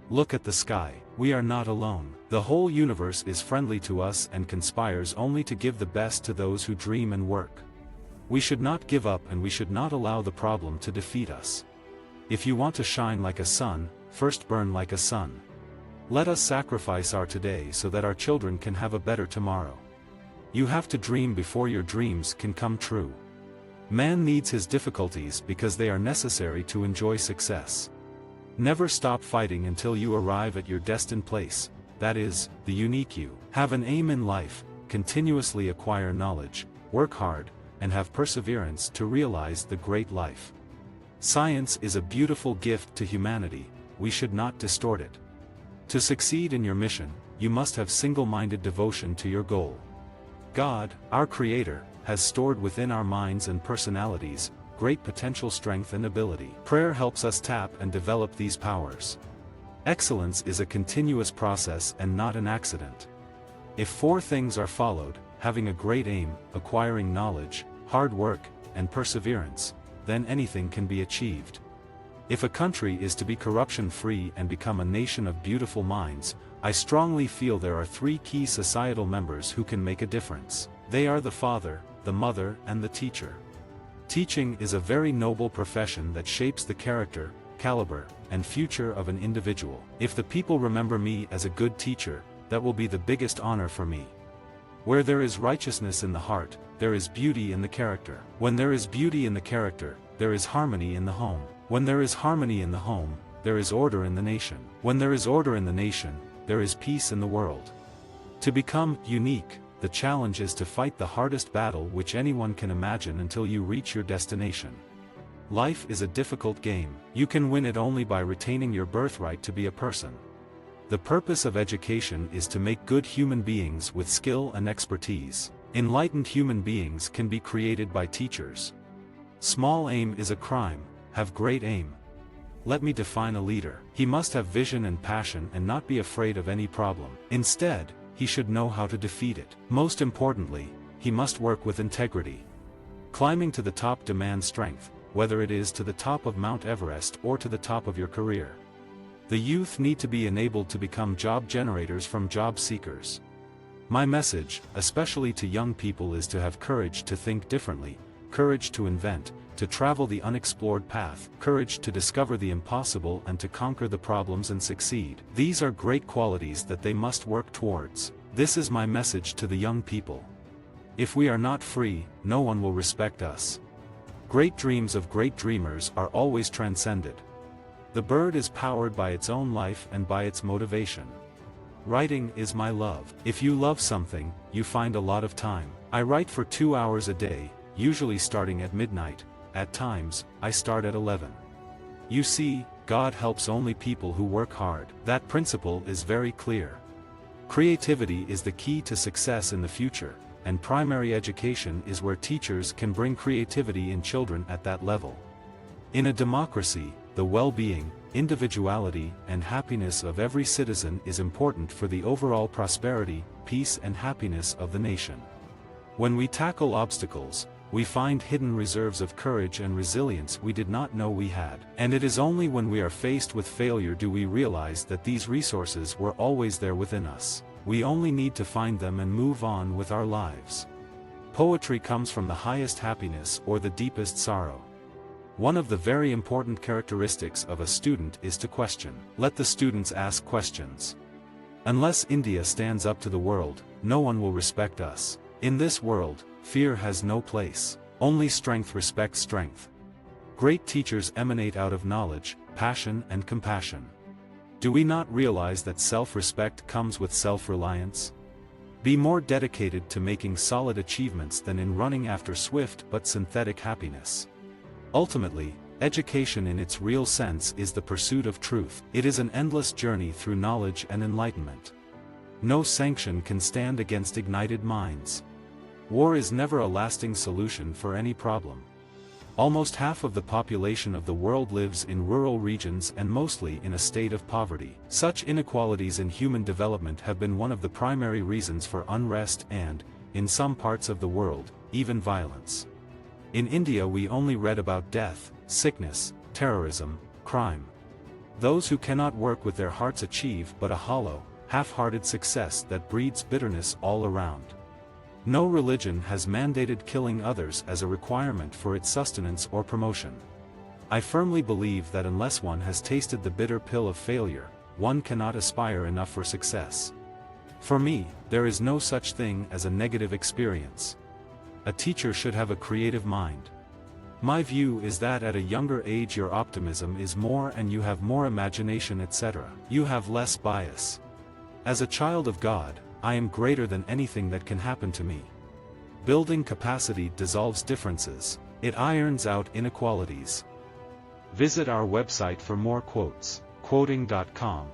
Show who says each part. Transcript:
Speaker 1: Look at the sky. We are not alone. The whole universe is friendly to us and conspires only to give the best to those who dream and work. We should not give up, and we should not allow the problem to defeat us. If you want to shine like a sun, first burn like a sun. Let us sacrifice our today so that our children can have a better tomorrow. You have to dream before your dreams can come true. Man needs his difficulties because they are necessary to enjoy success. Never stop fighting until you arrive at your destined place, that is, the unique you. Have an aim in life, continuously acquire knowledge, work hard, and have perseverance to realize the great life. Science is a beautiful gift to humanity, we should not distort it. To succeed in your mission, you must have single-minded devotion to your goal. God, our Creator, has stored within our minds and personalities great potential strength and ability. Prayer helps us tap and develop these powers. Excellence is a continuous process and not an accident. If four things are followed, having a great aim, acquiring knowledge, hard work, and perseverance, then anything can be achieved. If a country is to be corruption-free and become a nation of beautiful minds, I strongly feel there are three key societal members who can make a difference. They are the father, the mother, and the teacher. Teaching is a very noble profession that shapes the character, caliber, and future of an individual. If the people remember me as a good teacher, that will be the biggest honor for me. Where there is righteousness in the heart, there is beauty in the character. When there is beauty in the character, there is harmony in the home. When there is harmony in the home, there is order in the nation. When there is order in the nation, there is peace in the world. To become unique, the challenge is to fight the hardest battle which anyone can imagine until you reach your destination. Life is a difficult game. You can win it only by retaining your birthright to be a person. The purpose of education is to make good human beings with skill and expertise. Enlightened human beings can be created by teachers. Small aim is a crime, have great aim. Let me define a leader. He must have vision and passion and not be afraid of any problem. Instead, he should know how to defeat it. Most importantly, he must work with integrity. Climbing to the top demands strength, whether it is to the top of Mount Everest or to the top of your career. The youth need to be enabled to become job generators from job seekers. My message, especially to young people, is to have courage to think differently, courage to invent, to travel the unexplored path, courage to discover the impossible and to conquer the problems and succeed. These are great qualities that they must work towards. This is my message to the young people. If we are not free, no one will respect us. Great dreams of great dreamers are always transcended. The bird is powered by its own life and by its motivation. Writing is my love. If you love something, you find a lot of time. I write for 2 hours a day, usually starting at midnight. At times, I start at 11. You see, God helps only people who work hard. That principle is very clear. Creativity is the key to success in the future, and primary education is where teachers can bring creativity in children at that level. In a democracy, the well-being, individuality, and happiness of every citizen is important for the overall prosperity, peace, and happiness of the nation. When we tackle obstacles, we find hidden reserves of courage and resilience we did not know we had. And it is only when we are faced with failure do we realize that these resources were always there within us. We only need to find them and move on with our lives. Poetry comes from the highest happiness or the deepest sorrow. One of the very important characteristics of a student is to question. Let the students ask questions. Unless India stands up to the world, no one will respect us. In this world, fear has no place. Only strength respects strength. Great teachers emanate out of knowledge, passion, and compassion. Do we not realize that self-respect comes with self-reliance? Be more dedicated to making solid achievements than in running after swift but synthetic happiness. Ultimately, education in its real sense is the pursuit of truth. It is an endless journey through knowledge and enlightenment. No sanction can stand against ignited minds. War is never a lasting solution for any problem. Almost half of the population of the world lives in rural regions and mostly in a state of poverty. Such inequalities in human development have been one of the primary reasons for unrest and, in some parts of the world, even violence. In India we only read about death, sickness, terrorism, crime. Those who cannot work with their hearts achieve but a hollow, half-hearted success that breeds bitterness all around. No religion has mandated killing others as a requirement for its sustenance or promotion. I firmly believe that unless one has tasted the bitter pill of failure, one cannot aspire enough for success. For me, there is no such thing as a negative experience. A teacher should have a creative mind. My view is that at a younger age your optimism is more and you have more imagination, etc. You have less bias. As a child of God, I am greater than anything that can happen to me. Building capacity dissolves differences, it irons out inequalities. Visit our website for more quotes, quoting.com.